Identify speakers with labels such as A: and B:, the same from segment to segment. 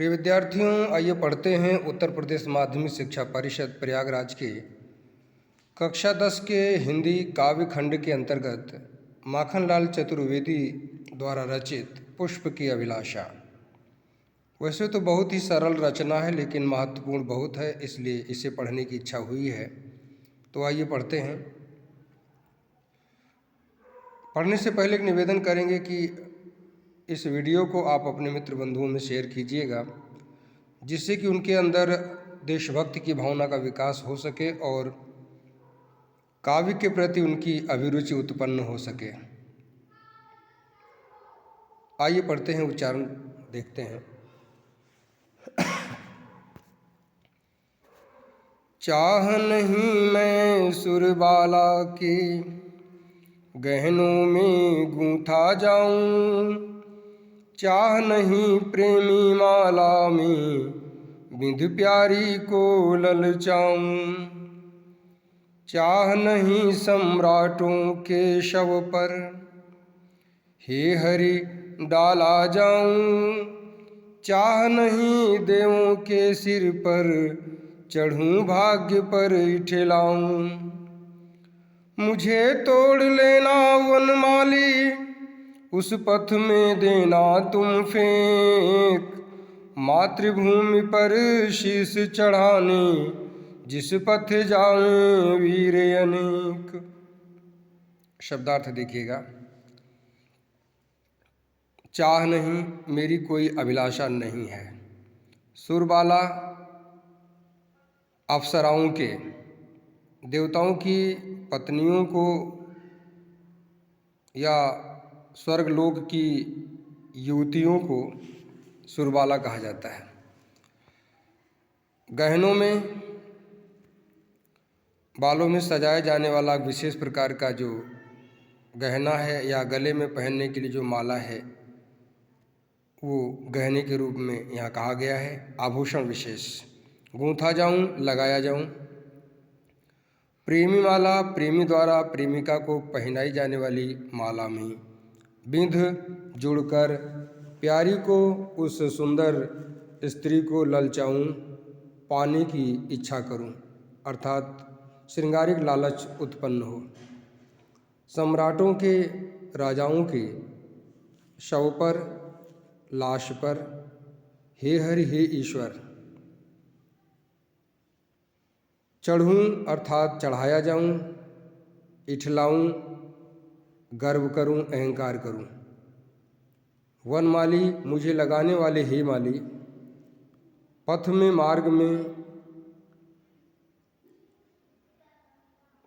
A: प्रिय विद्यार्थियों, आइए पढ़ते हैं उत्तर प्रदेश माध्यमिक शिक्षा परिषद प्रयागराज के कक्षा 10 के हिंदी काव्य खंड के अंतर्गत माखनलाल चतुर्वेदी द्वारा रचित पुष्प की अभिलाषा। वैसे तो बहुत ही सरल रचना है, लेकिन महत्वपूर्ण बहुत है, इसलिए इसे पढ़ने की इच्छा हुई है। तो आइए पढ़ते हैं। पढ़ने से पहले एक निवेदन करेंगे कि इस वीडियो को आप अपने मित्र बंधुओं में शेयर कीजिएगा, जिससे कि उनके अंदर देशभक्ति की भावना का विकास हो सके और काव्य के प्रति उनकी अभिरुचि उत्पन्न हो सके। आइए पढ़ते हैं, उच्चारण देखते हैं। चाह नहीं मैं सुरबाला के गहनों में गूंथा जाऊं, चाह नहीं प्रेमी माला में बिंद प्यारी को ललचाऊं, चाह नहीं सम्राटों के शव पर हे हरि डाला जाऊं, चाह नहीं देवों के सिर पर चढ़ूं भाग्य पर ठेलाऊं, मुझे तोड़ लेना वनमाली उस पथ में देना तुम फेंक, मातृभूमि पर शीश चढ़ाने जिस पथ जाए वीर अनेक। शब्दार्थ देखिएगा। चाह नहीं, मेरी कोई अभिलाषा नहीं है। सुरबाला अप्सराओं के, देवताओं की पत्नियों को या स्वर्गलोक की युवतियों को सुरबाला कहा जाता है। गहनों में, बालों में सजाया जाने वाला विशेष प्रकार का जो गहना है या गले में पहनने के लिए जो माला है, वो गहने के रूप में यहाँ कहा गया है। आभूषण विशेष, गूंथा जाऊं, लगाया जाऊं। प्रेमी माला, प्रेमी द्वारा प्रेमिका को पहनाई जाने वाली माला में बिंद जुड़कर प्यारी को, उस सुंदर स्त्री को ललचाऊं, पाने की इच्छा करूं, अर्थात श्रृंगारिक लालच उत्पन्न हो। सम्राटों के, राजाओं के शव पर, लाश पर हे हरि हे ईश्वर चढ़ूं, अर्थात चढ़ाया जाऊं, इठलाऊं, गर्व करूं, अहंकार करूं। वनमाली, मुझे लगाने वाले हे माली, पथ में, मार्ग में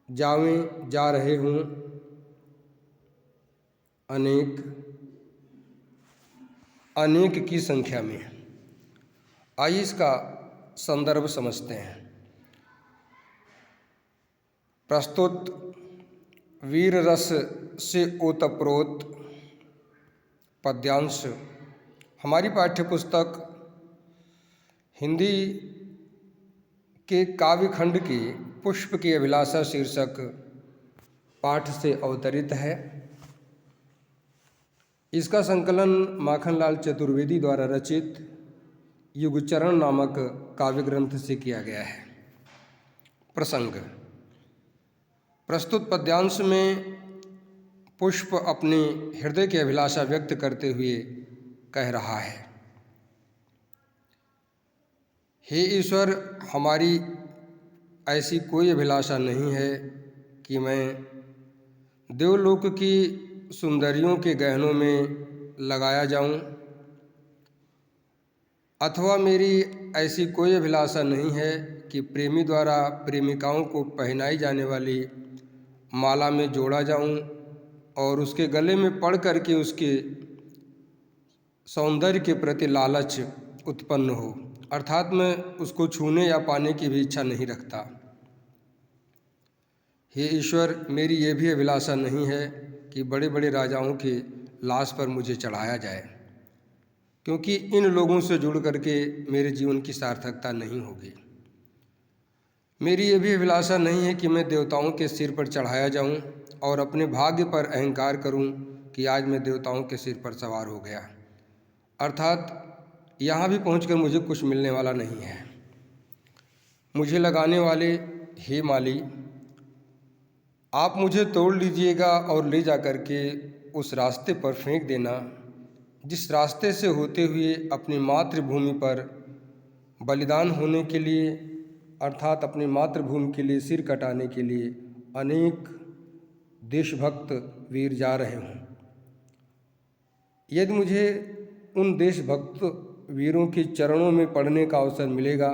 A: जावें, जा रहे हूं, अनेक, अनेक की संख्या में। आइए इसका संदर्भ समझते हैं। प्रस्तुत वीर रस से ओतप्रोत पद्यांश हमारी पाठ्य पुस्तक हिंदी के काव्य खंड के पुष्प की अभिलाषा शीर्षक पाठ से अवतरित है। इसका संकलन माखनलाल चतुर्वेदी द्वारा रचित युगचरण नामक काव्य ग्रंथ से किया गया है। प्रसंग: प्रस्तुत पद्यांश में पुष्प अपने हृदय की अभिलाषा व्यक्त करते हुए कह रहा है, हे ईश्वर, हमारी ऐसी कोई अभिलाषा नहीं है कि मैं देवलोक की सुंदरियों के गहनों में लगाया जाऊं, अथवा मेरी ऐसी कोई अभिलाषा नहीं है कि प्रेमी द्वारा प्रेमिकाओं को पहनाई जाने वाली माला में जोड़ा जाऊं और उसके गले में पड़ करके उसके सौंदर्य के प्रति लालच उत्पन्न हो, अर्थात मैं उसको छूने या पाने की भी इच्छा नहीं रखता। हे ईश्वर, मेरी ये भी अभिलाषा नहीं है कि बड़े बड़े राजाओं के लाश पर मुझे चढ़ाया जाए, क्योंकि इन लोगों से जुड़ करके मेरे जीवन की सार्थकता नहीं होगी। मेरी ये भी अभिलाषा नहीं है कि मैं देवताओं के सिर पर चढ़ाया जाऊं और अपने भाग्य पर अहंकार करूं कि आज मैं देवताओं के सिर पर सवार हो गया, अर्थात यहाँ भी पहुंचकर मुझे कुछ मिलने वाला नहीं है। मुझे लगाने वाले हे माली, आप मुझे तोड़ लीजिएगा और ले जा कर के उस रास्ते पर फेंक देना जिस रास्ते से होते हुए अपनी मातृभूमि पर बलिदान होने के लिए, अर्थात अपनी मातृभूमि के लिए सिर कटाने के लिए अनेक देशभक्त वीर जा रहे हों। यदि मुझे उन देशभक्त वीरों के चरणों में पड़ने का अवसर मिलेगा,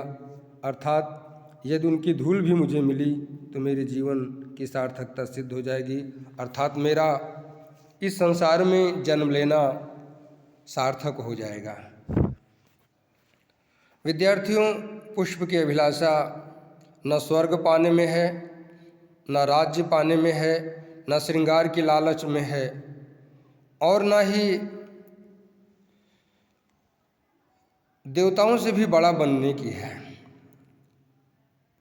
A: अर्थात यदि उनकी धूल भी मुझे मिली, तो मेरे जीवन की सार्थकता सिद्ध हो जाएगी, अर्थात मेरा इस संसार में जन्म लेना सार्थक हो जाएगा। विद्यार्थियों, पुष्प की अभिलाषा न स्वर्ग पाने में है, न राज्य पाने में है, न श्रृंगार की लालच में है, और न ही देवताओं से भी बड़ा बनने की है।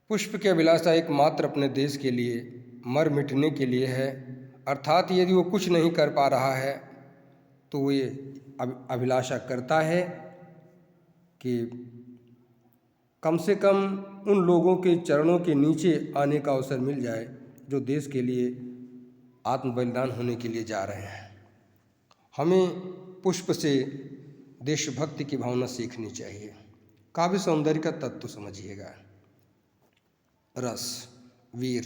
A: पुष्प की अभिलाषा एकमात्र अपने देश के लिए मर मिटने के लिए है, अर्थात यदि वो कुछ नहीं कर पा रहा है तो वो ये अभिलाषा करता है कि कम से कम उन लोगों के चरणों के नीचे आने का अवसर मिल जाए जो देश के लिए आत्म बलिदान होने के लिए जा रहे हैं। हमें पुष्प से देशभक्ति की भावना सीखनी चाहिए। काव्य सौंदर्य का तत्व समझिएगा। रस, वीर,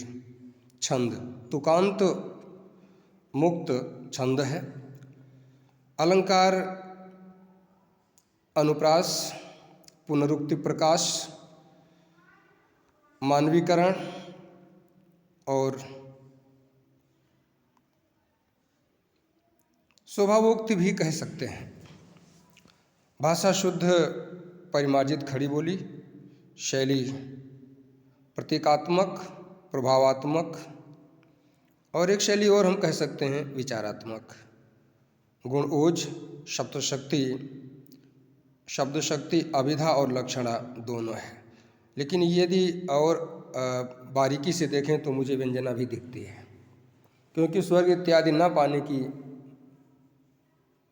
A: छंद, तुकांत मुक्त छंद है। अलंकार, अनुप्रास, पुनरुक्ति प्रकाश, मानवीकरण और स्वभावोक्ति भी कह सकते हैं। भाषा शुद्ध परिमार्जित खड़ी बोली, शैली प्रतीकात्मक, प्रभावात्मक, और एक शैली और हम कह सकते हैं विचारात्मक। गुण ओज, शब्द शक्ति अभिधा और लक्षणा दोनों है। लेकिन यदि और बारीकी से देखें तो मुझे व्यंजना भी दिखती है, क्योंकि स्वर्ग इत्यादि न पाने की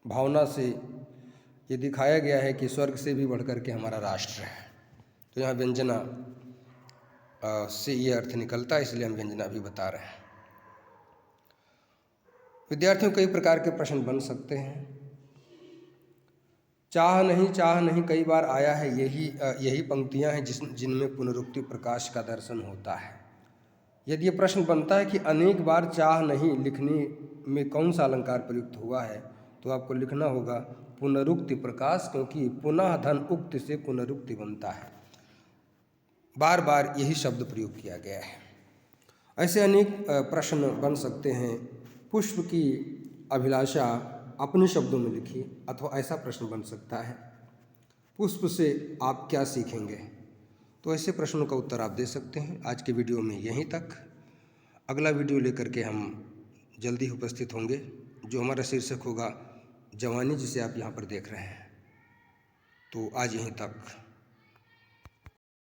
A: भावना से ये दिखाया गया है कि स्वर्ग से भी बढ़कर के हमारा राष्ट्र है। तो यहाँ व्यंजना से ये अर्थ निकलता है, इसलिए हम व्यंजना भी बता रहे हैं। विद्यार्थियों, कई प्रकार के प्रश्न बन सकते हैं। चाह नहीं कई बार आया है। यही पंक्तियां हैं जिनमें पुनरुक्ति प्रकाश का दर्शन होता है। यदि ये प्रश्न बनता है कि अनेक बार चाह नहीं लिखने में कौन सा अलंकार प्रयुक्त हुआ है, तो आपको लिखना होगा पुनरुक्ति प्रकाश, क्योंकि पुनः धन उक्ति से पुनरुक्ति बनता है। बार बार यही शब्द प्रयोग किया गया है। ऐसे अनेक प्रश्न बन सकते हैं। पुष्प की अभिलाषा अपने शब्दों में लिखिए, अथवा ऐसा प्रश्न बन सकता है, पुष्प से आप क्या सीखेंगे। तो ऐसे प्रश्नों का उत्तर आप दे सकते हैं। आज के वीडियो में यहीं तक। अगला वीडियो लेकर के हम जल्दी उपस्थित होंगे, जो हमारा शीर्षक होगा जवानी, जिसे आप यहाँ पर देख रहे हैं। तो आज यहीं तक।